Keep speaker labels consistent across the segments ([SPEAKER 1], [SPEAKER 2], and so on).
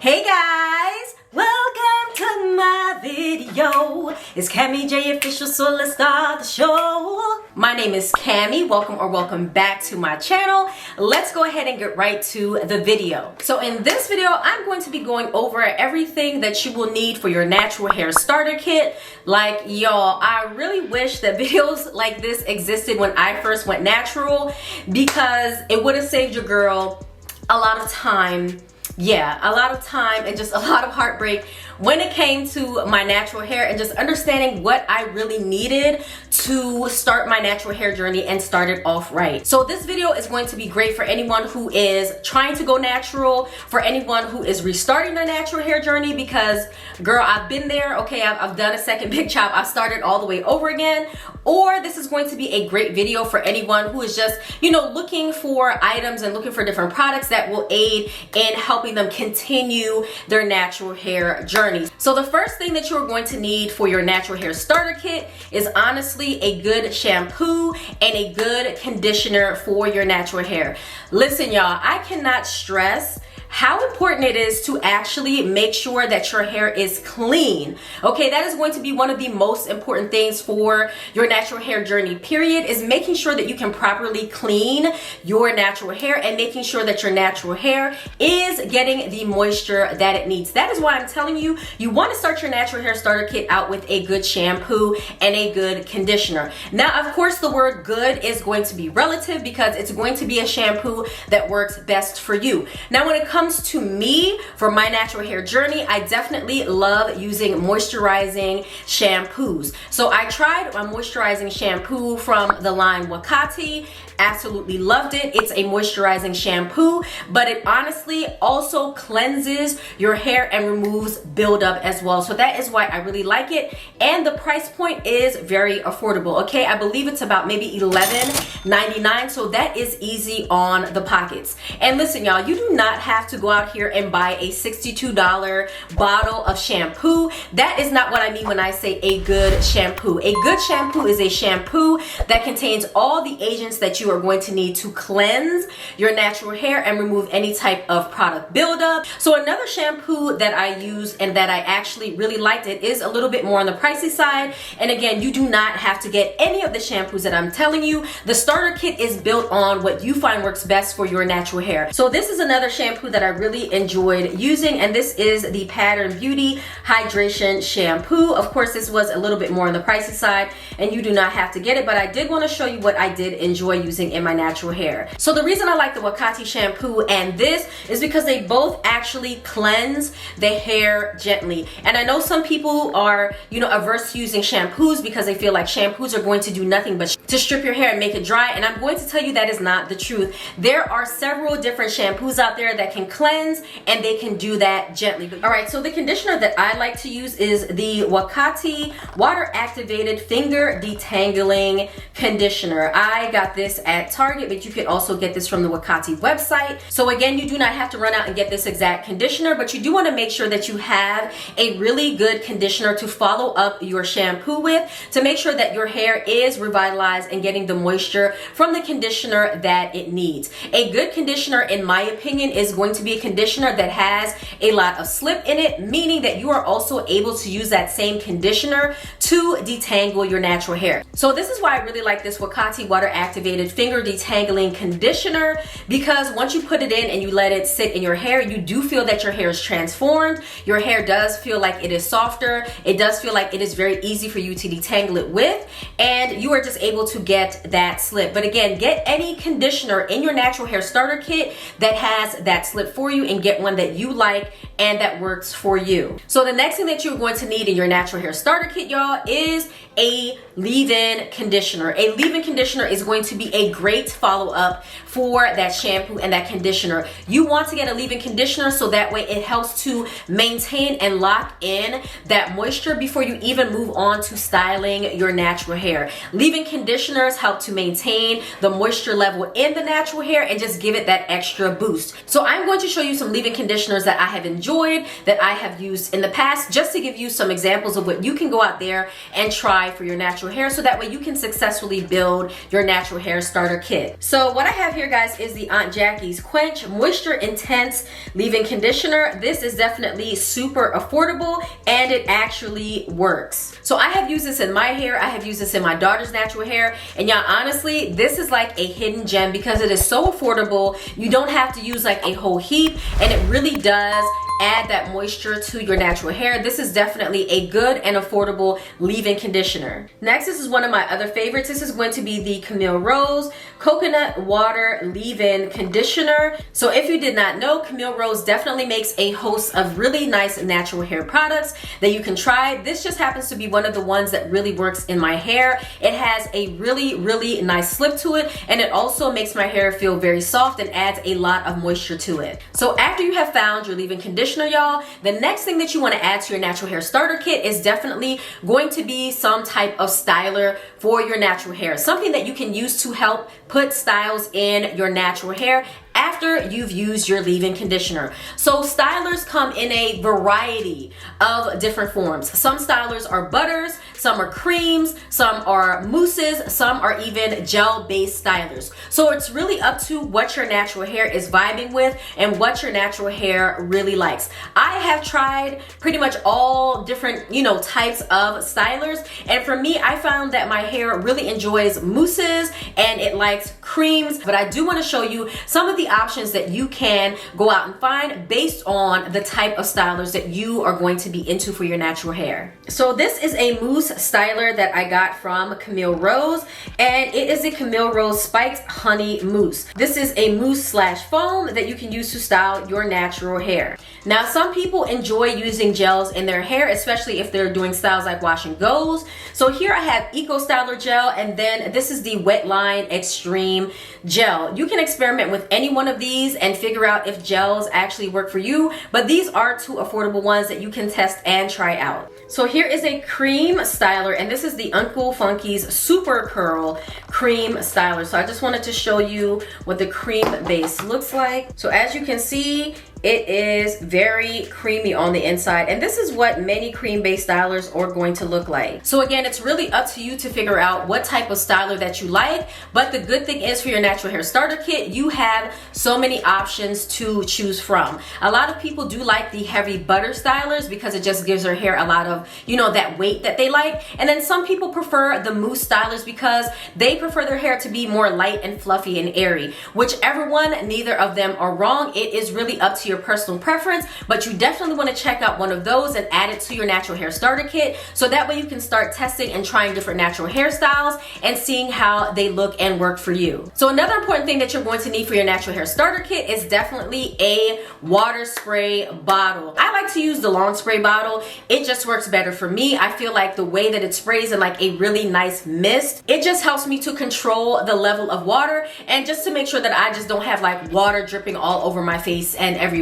[SPEAKER 1] Hey guys, welcome to my video. It's CammyJOfficial, so let's start the show. My name is Cammy. Welcome back to my channel. Let's go ahead and get right to the video. So in this video, I'm going to be going over everything that you will need for your natural hair starter kit. Like y'all, I really wish that videos like this existed when I first went natural, because it would have saved your girl a lot of time. Yeah, a lot of time and just a lot of heartbreak when it came to my natural hair and just understanding what I really needed to start my natural hair journey and start it off right. So this video is going to be great for anyone who is trying to go natural, for anyone who is restarting their natural hair journey, because girl, I've been there. Okay, I've done a second big chop. I started all the way over again. Or this is going to be a great video for anyone who is just, looking for items and looking for different products that will aid in helping them continue their natural hair journey. So the first thing that you're going to need for your natural hair starter kit is honestly a good shampoo and a good conditioner for your natural hair. Listen, y'all, I cannot stress how important it is to actually make sure that your hair is clean. Okay, that is going to be one of the most important things for your natural hair journey, period, is making sure that you can properly clean your natural hair and making sure that your natural hair is getting the moisture that it needs. That is why I'm telling you, you want to start your natural hair starter kit out with a good shampoo and a good conditioner. Now, of course, the word good is going to be relative because it's going to be a shampoo that works best for you. Now, when it comes to me, for my natural hair journey, I definitely love using moisturizing shampoos. So I tried a moisturizing shampoo from the line Wakati. Absolutely loved it. It's a moisturizing shampoo, but it honestly also cleanses your hair and removes buildup as well. So that is why I really like it. And the price point is very affordable. Okay, I believe it's about maybe $11.99. So that is easy on the pockets. And listen, y'all, you do not have to go out here and buy a $62 bottle of shampoo. That is not what I mean when I say a good shampoo. A good shampoo is a shampoo that contains all the agents that you are going to need to cleanse your natural hair and remove any type of product buildup. So another shampoo that I use and that I actually really liked, it is a little bit more on the pricey side. And again, you do not have to get any of the shampoos that I'm telling you. The starter kit is built on what you find works best for your natural hair. So this is another shampoo that I really enjoyed using, and this is the Pattern Beauty Hydration Shampoo. Of course, this was a little bit more on the pricey side and you do not have to get it, but I did want to show you what I did enjoy using in my natural hair. So the reason I like the Wakati shampoo and this is because they both actually cleanse the hair gently. And I know some people are, averse to using shampoos because they feel like shampoos are going to do nothing but to strip your hair and make it dry. And I'm going to tell you that is not the truth. There are several different shampoos out there that can cleanse and they can do that gently. All right, so the conditioner that I like to use is the Wakati Water Activated Finger Detangling Conditioner. I got this at Target, but you can also get this from the Wakati website. So again, you do not have to run out and get this exact conditioner, but you do want to make sure that you have a really good conditioner to follow up your shampoo with, to make sure that your hair is revitalized and getting the moisture from the conditioner that it needs. A good conditioner, in my opinion, is going to be a conditioner that has a lot of slip in it, meaning that you are also able to use that same conditioner to detangle your natural hair. So this is why I really like this Wakati Water Activated Finger Detangling Conditioner, because once you put it in and you let it sit in your hair, you do feel that your hair is transformed. Your hair does feel like it is softer. It does feel like it is very easy for you to detangle it with, and you are just able to get that slip. But again, get any conditioner in your natural hair starter kit that has that slip for you, and get one that you like and that works for you. So the next thing that you're going to need in your natural hair starter kit, y'all, is a leave-in conditioner. A leave-in conditioner is going to be a great follow-up for that shampoo and that conditioner. You want to get a leave-in conditioner so that way it helps to maintain and lock in that moisture before you even move on to styling your natural hair. Leave-in conditioners help to maintain the moisture level in the natural hair and just give it that extra boost. So I'm going to show you some leave-in conditioners that I have enjoyed enjoyed that I have used in the past, just to give you some examples of what you can go out there and try for your natural hair, so that way you can successfully build your natural hair starter kit. So what I have here, guys, is the Aunt Jackie's Quench Moisture Intense Leave-In Conditioner. This is definitely super affordable and it actually works. So I have used this in my hair, I have used this in my daughter's natural hair, and y'all, honestly, this is like a hidden gem because it is so affordable. You don't have to use like a whole heap, and it really does add that moisture to your natural hair. This is definitely a good and affordable leave-in conditioner. Next, this is one of my other favorites. This is going to be the Camille Rose Coconut Water Leave-In Conditioner. So if you did not know, Camille Rose definitely makes a host of really nice natural hair products that you can try. This just happens to be one of the ones that really works in my hair. It has a really nice slip to it, and it also makes my hair feel very soft and adds a lot of moisture to it. So after you have found your leave-in conditioner, y'all, the next thing that you want to add to your natural hair starter kit is definitely going to be some type of styler for your natural hair, something that you can use to help put styles in your natural hair after you've used your leave-in conditioner. So stylers come in a variety of different forms. Some stylers are butters, some are creams, some are mousses, some are even gel-based stylers. So it's really up to what your natural hair is vibing with and what your natural hair really likes. I have tried pretty much all different, types of stylers, and for me, I found that my hair really enjoys mousses and it likes creams, but I do want to show you some of the options that you can go out and find based on the type of stylers that you are going to be into for your natural hair. So this is a mousse styler that I got from Camille Rose, and it is a Camille Rose Spiked Honey Mousse. This is a mousse slash foam that you can use to style your natural hair. Now, some people enjoy using gels in their hair, especially if they're doing styles like wash and goes. So here I have Eco Styler Gel, and then this is the Wet Line Extreme Gel. You can experiment with any one of these and figure out if gels actually work for you, but these are two affordable ones that you can test and try out. So here is a cream styler, and this is the Uncle Funky's Super Curl Cream Styler. So I just wanted to show you what the cream base looks like. So as you can see, it is very creamy on the inside, and this is what many cream-based stylers are going to look like. So again, it's really up to you to figure out what type of styler that you like, but the good thing is for your natural hair starter kit, you have so many options to choose from. A lot of people do like the heavy butter stylers because it just gives their hair a lot of, that weight that they like, and then some people prefer the mousse stylers because they prefer their hair to be more light and fluffy and airy. Whichever one, neither of them are wrong. It is really up to your personal preference, but you definitely want to check out one of those and add it to your natural hair starter kit, so that way you can start testing and trying different natural hairstyles and seeing how they look and work for you. So another important thing that you're going to need for your natural hair starter kit is definitely a water spray bottle. I like to use the long spray bottle. It just works better for me. I feel like the way that it sprays in like a really nice mist, it just helps me to control the level of water and just to make sure that I just don't have like water dripping all over my face and everywhere.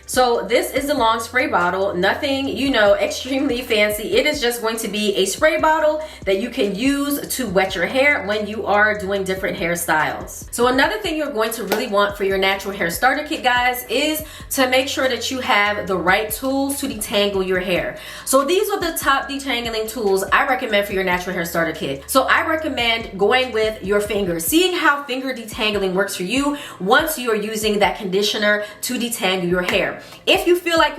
[SPEAKER 1] So this is the long spray bottle, nothing, extremely fancy. It is just going to be a spray bottle that you can use to wet your hair when you are doing different hairstyles. So another thing you're going to really want for your natural hair starter kit, guys, is to make sure that you have the right tools to detangle your hair. So these are the top detangling tools I recommend for your natural hair starter kit. So I recommend going with your fingers, seeing how finger detangling works for you once you are using that conditioner to detangle your hair. If you feel like,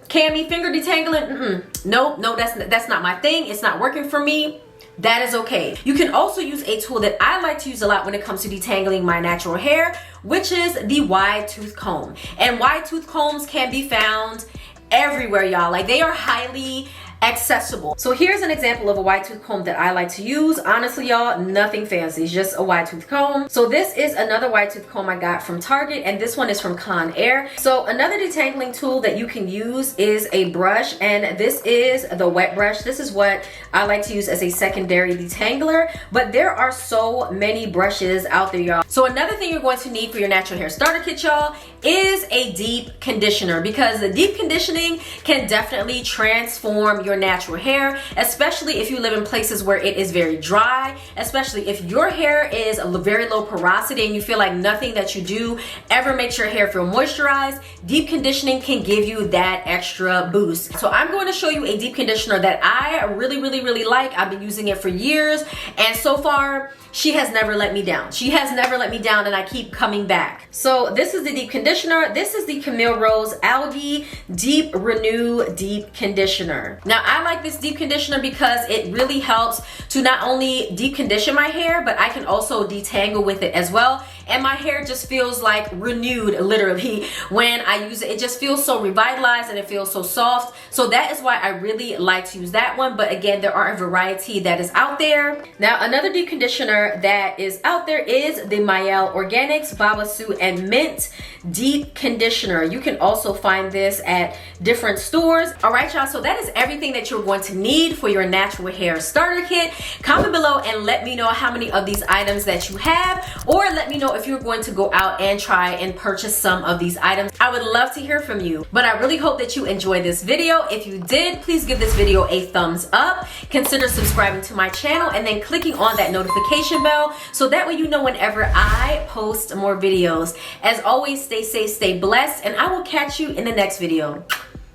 [SPEAKER 1] Cammy, finger detangling, no, that's not my thing, it's not working for me, that is okay. You can also use a tool that I like to use a lot when it comes to detangling my natural hair, which is the wide tooth comb. And wide tooth combs can be found everywhere, y'all. Like, they are highly accessible. So here's an example of a wide tooth comb that I like to use. Honestly, y'all, nothing fancy, it's just a wide tooth comb. So this is another wide tooth comb I got from Target, and this one is from Conair. So another detangling tool that you can use is a brush, and this is the wet brush. This is what I like to use as a secondary detangler, but there are so many brushes out there, y'all. So another thing you're going to need for your natural hair starter kit, y'all, is a deep conditioner, because the deep conditioning can definitely transform your your natural hair, especially if you live in places where it is very dry, especially if your hair is a very low porosity and you feel like nothing that you do ever makes your hair feel moisturized. Deep conditioning can give you that extra boost. So I'm going to show you a deep conditioner that I really like. I've been using it for years, and so far she has never let me down. She has never let me down, and I keep coming back. So this is the deep conditioner. This is the Camille Rose Algae Deep Renew Deep Conditioner. Now I like this deep conditioner because it really helps to not only deep condition my hair, but I can also detangle with it as well. And my hair just feels like renewed, literally, when I use it. It just feels so revitalized and it feels so soft. So that is why I really like to use that one. But again, there are a variety that is out there. Now, another deep conditioner that is out there is the Mielle Organics Babasu and Mint Deep Conditioner. You can also find this at different stores. All right, y'all, so that is everything that you're going to need for your natural hair starter kit. Comment below and let me know how many of these items that you have, or let me know if you're going to go out and try and purchase some of these items. I would love to hear from you. But I really hope that you enjoyed this video. If you did, please give this video a thumbs up. Consider subscribing to my channel and then clicking on that notification bell so that way you know whenever I post more videos. As always, stay safe, stay blessed, and I will catch you in the next video.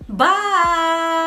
[SPEAKER 1] Bye.